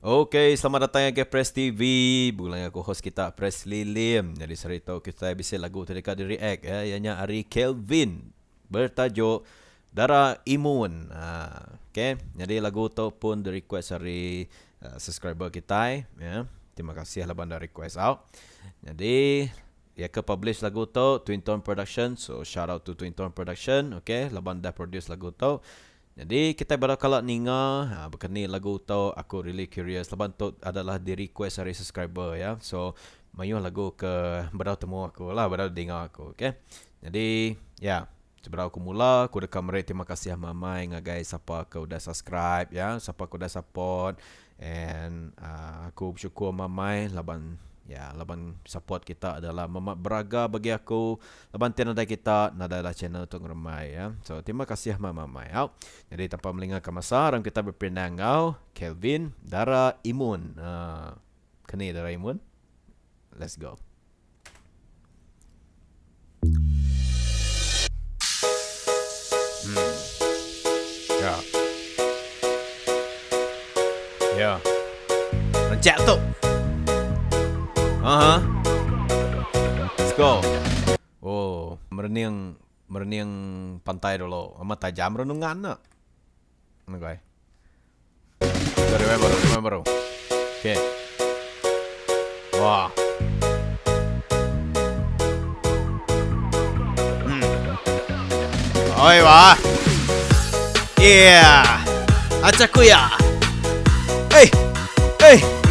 Okay, selamat datang ke Press TV. Bulan aku host kita Press Lilim. Jadi cerita kita bisa lagu terdekat di React ya, ianya Ari Kelvin bertajuk Darah Imun. Okay, jadi lagu tu pun di request dari subscriber kita ya. Terima kasih lah banda request out. Jadi ia ke publish lagu tu Twin Tone Production. So shout out to Twin Tone Production. Okay, lah banda produce lagu tu. Jadi kita baru kalau ninga berkenai lagu tu aku really curious. Lepas tu adalah di request dari subscriber ya. So mayuh lagu ke baru temu aku lah, baru dengar aku, okay. Jadi ya, sebelum aku mula aku dekam rate terima kasih mamai guys siapa ke udah subscribe ya, siapa ke udah support and aku bersyukur mamai laban ya, laban support kita adalah memat beraga bagi aku. Laban tiada kita nadalah channel untuk ngeremai ya. So terima kasih mamai. Jadi tanpa melengahkan masa, ram kita berpindah ngau Kelvin Darah Imun. Kena Darah Imun. Let's go. Ya. Ya. Rencak tu. Let's go. Oh, merening pantai dulu. Amat tajam renungan nak. Okay. Remember. Okay. Wah. Oi wah. Yeah. Acaku ya. Hey.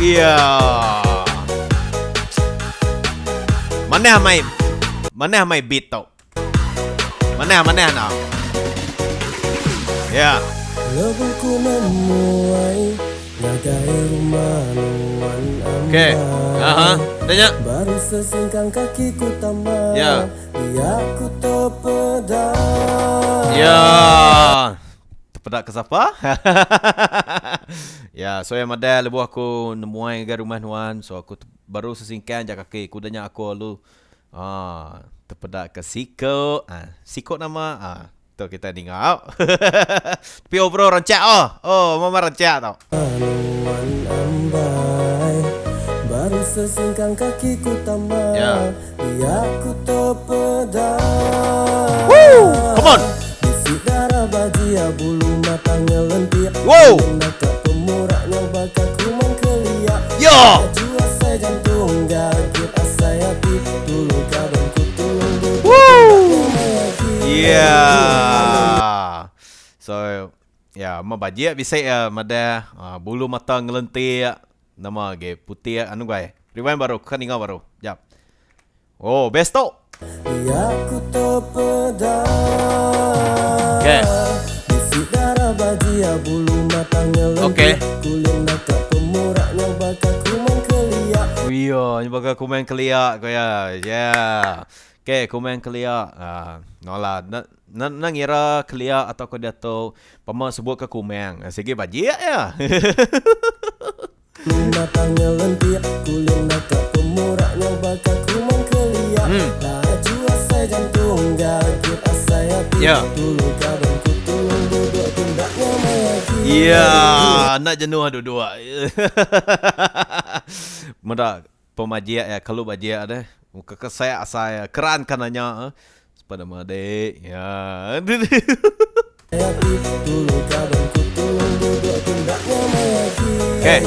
Yeah. Mana mai beat tau. Mana nak. Ya. Lebuku memuai nagai rumah nuan amba. Okay. Tanya. Baru sesingkang kakiku tambah. Ya. Aku terpedak. Ya. Terpedak ke siapa? Ya, so yang ada lebu aku nemuai ke rumah nuan. So aku baru sesingkan jak kaki kudanya aku lu. Terpedak ke Siko. Siko nama. Tu kita dengar. Tapi bro rancak mama rancak tau. Nuan ambai. Baru sesingkang kakiku tambah. Ya. Aku terpedak. Woo! Come on. Isi darah bajia bulu matanya lentir. Wow. Nakak pemuraknya bakal kumang kelia. Yo. Jua saya jantung gagit asai hati. Dulu kadang ku tulung duduk. Woo. Yeah. So ya, mabajia bisa ya mada bulu mata ngelentir nama ge putih anu gai. Rewind baru kan ingat baru. Jap. Oh, best tu. Aku terpedak. Okay. Isi darah bajia bulu matanya lentir. Okay. Kulit nakak pemuraknya bakal kumang kelia. Oh iya, ni bakal komen keliak kau ya. Yeah. Okay, komen keliak. Nolah. Nak ngira keliak atau kau dia tu pama sebut ke komen. Segi bajia ya. Matanya lentir, kulit nakak pemuraknya bakal kumang kelia. Laju asai jantung gagit asai hati. Ya. Dulu kadang ku tulung duduk tindaknya mayaki. Ya, nak jenuh dua-dua. Mudah pemajia ya, kalau bajia deh. Muka kesaya saya keran kananya. Sepada made. Ya. Hati dulu kadang ku tulung duduk tindaknya mayaki. Okay.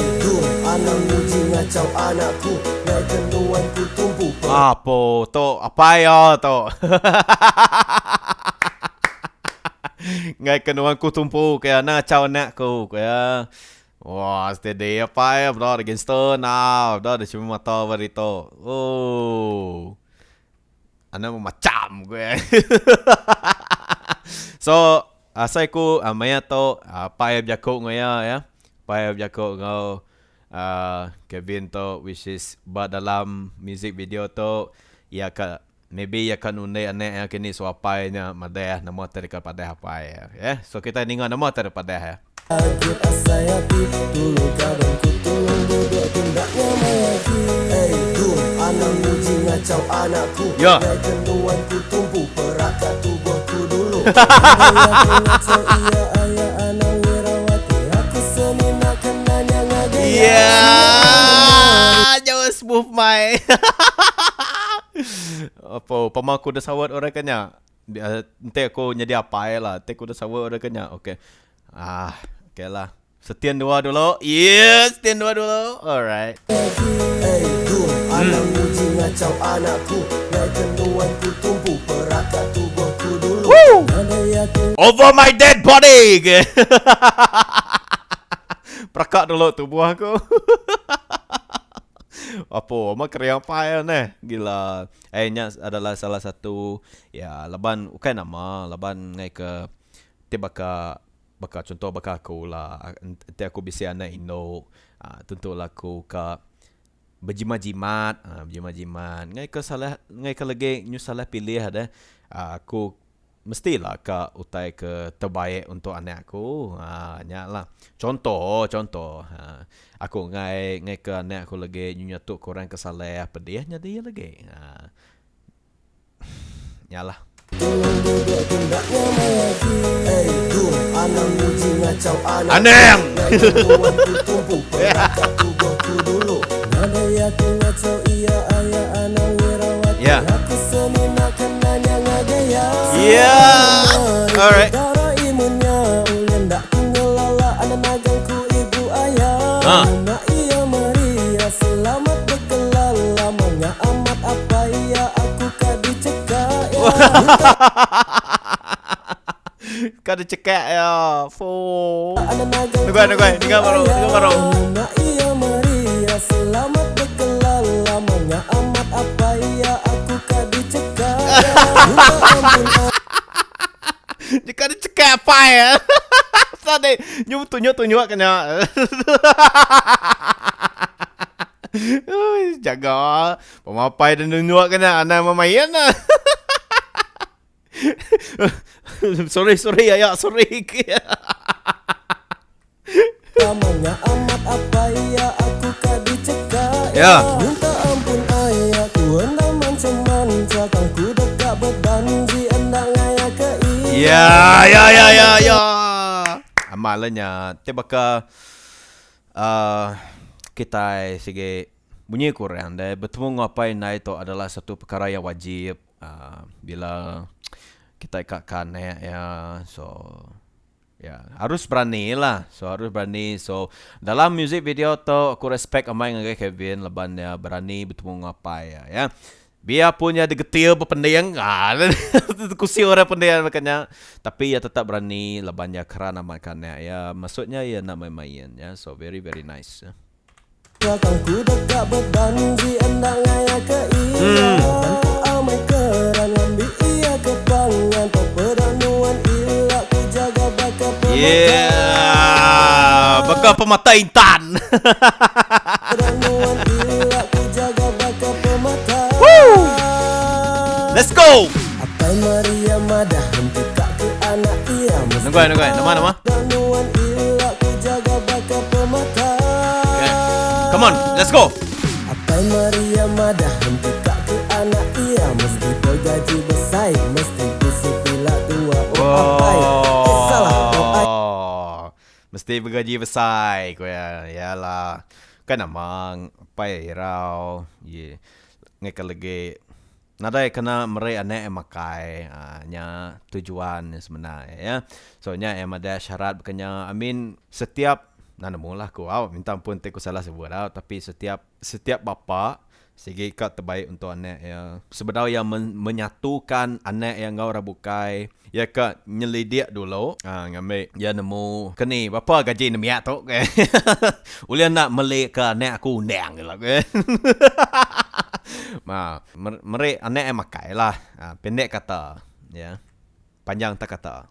Anak muji ngacau anakku, naik kenduan ku tumpu. Apa tu? Apa ya tu? Ngai kenuanku tumpu kaya na caw anakku kaya. Wah, steady apa ya bro against now. Bro ada cuma mata barito. Oh. Anak macam gue. So, asai ku maya tu apa ya jakok ngaya ya. Apa ya jakok ngau Kevin tu which is dalam music video tu ia ka maybe ia kan unai anak yang kini suapainya madah nama terdekat pada apa ya. So kita dengar nama terdekat ya. Agit asai hati dulu kadang ku tulung duduk tindaknya mayaki. Anak muji ngacau anakku, Ya. naik kenduan ku tumpu perakat tubuhku dulu. Ngacau iya ayah anak wirawati. Aku seni nak kenanya ngagaya. Jauh smooth mai. Apa pamaku dah sawat orang kanya. Nanti aku nyedi apa lah. Nanti aku dah sawat orang kanya. Okey. Okey lah. Setian dua dulu. Yes, setian dua dulu. Alright. Hey tu, anak muji ngacau anakku. Naik kenduanku tumpu perakat tubuhku dulu. Ada yakin Over my dead body. Perakak dulu tubuh aku. Apa? Mak keriang apa ya gila. Nya adalah salah satu ya laban bukan nama laban ngai ke tiba baka contoh baka aku lah. Nanti aku bisa anak Indo. Tentu aku ke berjimat-jimat, berjimat-jimat. Ngai ke lagi nyu salah pilih ada. Aku mestilah ke utai ke terbaik untuk anak aku. Lah. Contoh. Aku ngai ke anak aku lagi nyatuk korang kesalah pedihnya dia lagi. Nyalah. tolong duduk tindaknya mayaki. Hey tu, anak muji ngacau anakku. Aneng! Naik kenduanku tumpu perakat tubuhku dulu. Ada yakin ngacau iya ayah anak wirawati. Ya. Aku seni nak kenanya ngagaya. Yeah. Alright. Darah imunnya ulin dak kungelala anak nagangku ibu ayah. Nak iya Maria selamat berkelal lamanya amat apa ya aku kadi cekak ya. Kada cekak ya. Anak nagangku Nunggu, ibu dengar baru. ayah. Nak iya Maria selamat berkelal lamanya amat apa ya aku kadi cekak ya. Minta ampun Dia kada cekak apa ya. Tadi tunjuk kena. Jaga pemapai dan tunjuk kena anak mamayan lah. sorry ayah sorry. Lamanya amat apa ya aku kadi cekak Ya. Minta ampun ayah ku hendak manca-manca Kangku dekat berdanji hendak ngaya ke Ya. Amalnya tebaka kita sige bunyi kurang deh bertemu ngapain nah itu adalah satu perkara yang wajib bila kita ikatkan ya so ya harus berani lah so dalam music video tu aku respect amai dengan Kevin leban dia berani bertemu ngapai ya biar punya digetil berpendang kursi orang pendang makanya tapi ya tetap berani lebannya kerana makannya ya maksudnya ya nak main-main ya so very nice ya. Kangku dekat berdanji hendak ngaya ke amai keran ambil iya ke pangan Tok peranuan ilak ku jaga bakal Bakal pemata intan. Peranuan ilak ku jaga bakal pemata Let's go. Apai Maria madah untuk kak ke anak ia Nunggu nama Peranuan ilak ku jaga bakal pemata come on let's go. Apai Maria madah untuk kak ke anak ia Mesti kau gaji besar Mesti kusi pila dua apai salah ai mesti bergaji besar kau ya yalah kan amang pai rau ye ngek lagi nadai kena mere anak makai nya tujuan sebenarnya ya so nya ada syarat bekanya amin setiap nanamulah ku minta ampun aku salah sebut tapi setiap bapa segi kat terbaik untuk anak ya sebenarnya yang menyatukan anak yang ngau rabukai ya kat nyelidik dulu ngambil ya nemu keni bapa gaji nemiak tu kan ulian nak melek ke anak aku undang lah kan mereka anak yang makai lah pendek kata ya panjang tak kata.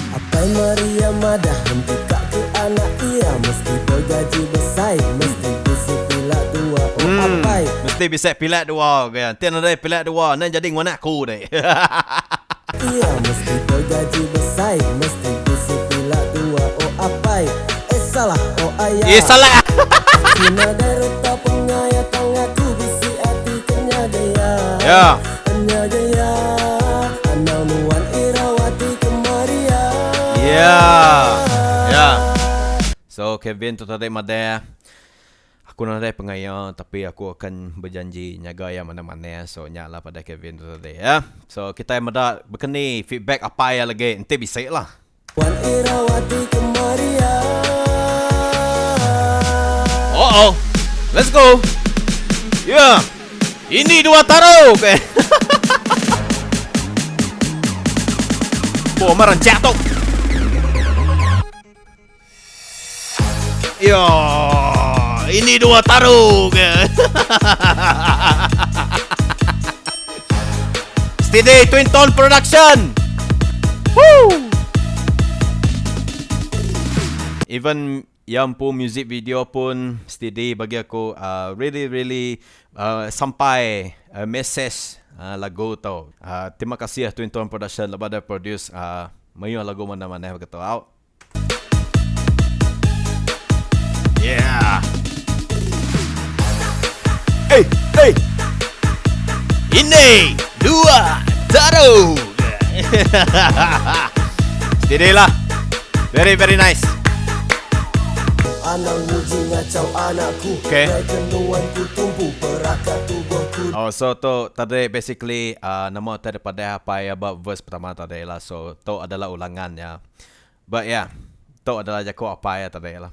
Apai Maria madah untuk kak ke anak ia Mesti kau gaji besar Mesti kusi pila dua apai mesti bisa pilih dua kan tiada ada pilih dua nan jadi anak aku deh. Ia mesti kau gaji besar Mesti kusi pila dua apai salah ayah Salah. Kina derita pengaya tangaku bisi hati kenya gaya Ya. Kenya gaya Anamuan irawati kemaria Ya. So Kevin tu tadi mada Aku nak ada pengaya tapi aku akan berjanji nyaga yang mana-mana. So nyala pada Kevin tu tadi ya. So kita mada berkeni feedback apa ya lagi. Nanti bisa lah. Wan Irawati kemarian. Oh, let's go. Ya, ini dua taruh. Okay. Oh, marah jatuh. Ya, ini dua taruh. Steady Twin Tone Production. Woo! Even yang pun music video pun steady bagi aku really sampai message lagu tu. Terima kasih Twin Tone Production lepas dah produce mayu lagu mana-mana begitu out. Yeah. Hey. Ini dua taruh. Steady lah. Very nice. Anak muji ngacau anakku. Okay. Kenuanku tumbuh perakat tubuhku. Oh, so tu tadi basically nama daripada apa ya bab verse pertama tadi lah. So tu adalah ulangan ya. But yeah, tu adalah jago apa ya tadi lah.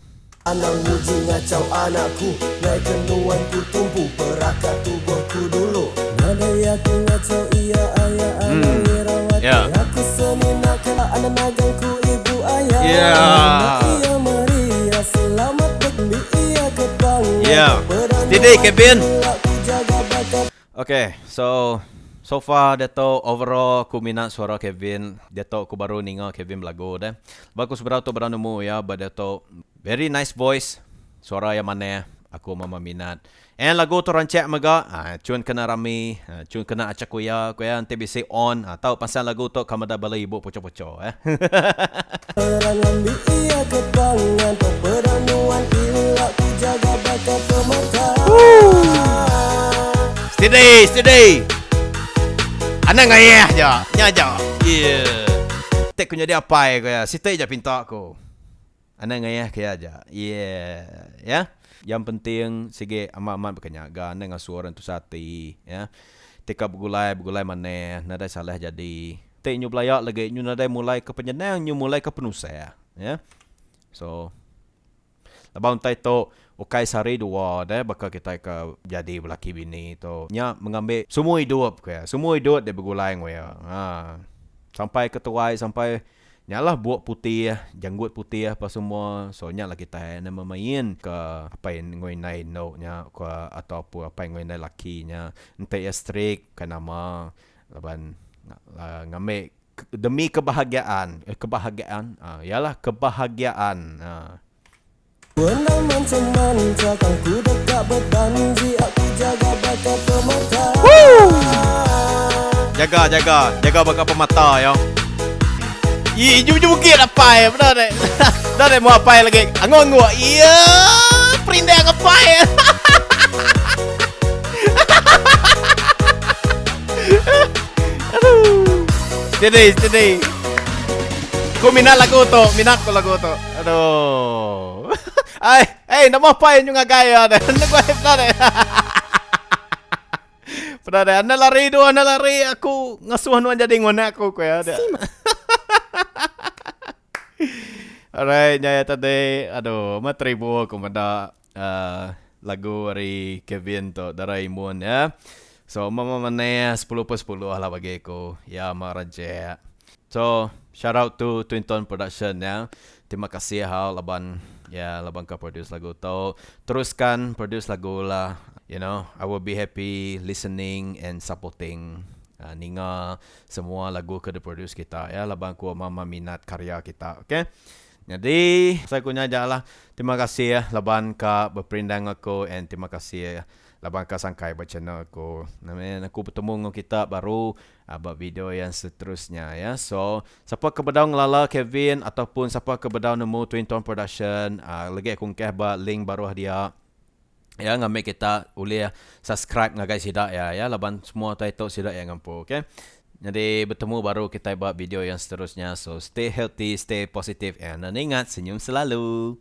Anak muji ngacau anakku. Kenuanku tumbuh perakat tubuhku dulu. Nada aku ngacau iya ayah anak Irawati. Yeah. Aku seni nakal anak nagalku ibu ayah. Yeah. Iya Maria selamat berkembang iya kebanggaan. Yeah. Steady Kevin. Okay, so far dia tu overall aku minat suara Kevin. Dia tu aku baru ninga Kevin berlagu dah. Bagus berapa tu berapa nemu ya, but dia tu very nice voice. Suara yang mana aku mama minat. And lagu tu rancak mega, cun kena rami, cun kena acak kuya nanti bisa on. Tahu pasal lagu tu kamu dah bala ibu poco-poco Perangan di iya kebangan peranuan ila ku jaga bakat pemakan. Steady. Anak ngayah je, nyaja. Yeah. Tek kunya dia apa ya? Sitai je pinta aku. Anak ngayah kaya aja. Yeah. Ya. Yang penting sige amat-amat berkenyaga dengan suara tu sati ya. Tika bergulai mana nada salah jadi. Tek nyu belayak lagi nyu nada mulai ke penyenang nyu mulai ke penusah ya. So labang tai to ukai sari dua dah bakal kita ke jadi belaki bini tu. Nya mengambil semua hidup ke. Semua hidup dia bergulai ngoya. Sampai ketuai sampai nyalah buat putih janggut putih apa semua. So nyalah kita nama main ke apa yang ngoi nai no nya ke atau apa yang ngoi nai laki nya. Ente ya strik ke nama laban ngambil demi kebahagiaan. Yalah kebahagiaan. Wenang manca-manca kan ku dekat berdanji aku jaga bakat pemakan. Jaga bakat pemata ya. Jom bukit apa ya, benar deh. Benar deh mau apa lagi? Angon gua. Iya, perindai apa ya? Aduh. Steady. Ku minat lagu tu. Aduh. Nama apa yang juga gaya deh. Benar deh. Benar deh. Anda lari aku ngasuh nuan jadi ngona aku ya. Alright, nyaya tadi. Aduh, matribu aku mada lagu dari Kevin tu dari Imun ya. So, mama mana 10/10 lah bagi aku. Ya, maraja. So, shout out to Twin Tone Production ya. Terima kasih laban ka produce lagu tu. Teruskan produce lagu lah. You know, I will be happy listening and supporting ninga semua lagu ke produce kita ya. Laban ku mama minat karya kita. Okay? Jadi, saya kunya jalan. Terima kasih ya laban ka berperindang aku and terima kasih ya laban ka sangkai buat channel aku. Namun aku bertemu dengan kita baru buat video yang seterusnya ya. So, siapa kebedau ngelala Kevin ataupun siapa kebedau nemu Twin Tone Production, lagi aku ngkeh buat link baru dia. Ya, ngambil kita boleh subscribe ngagai sidak ya. Ya, laban semua title sidak yang ngampu, okay? Jadi bertemu baru kita buat video yang seterusnya. So stay healthy, stay positive and ingat senyum selalu.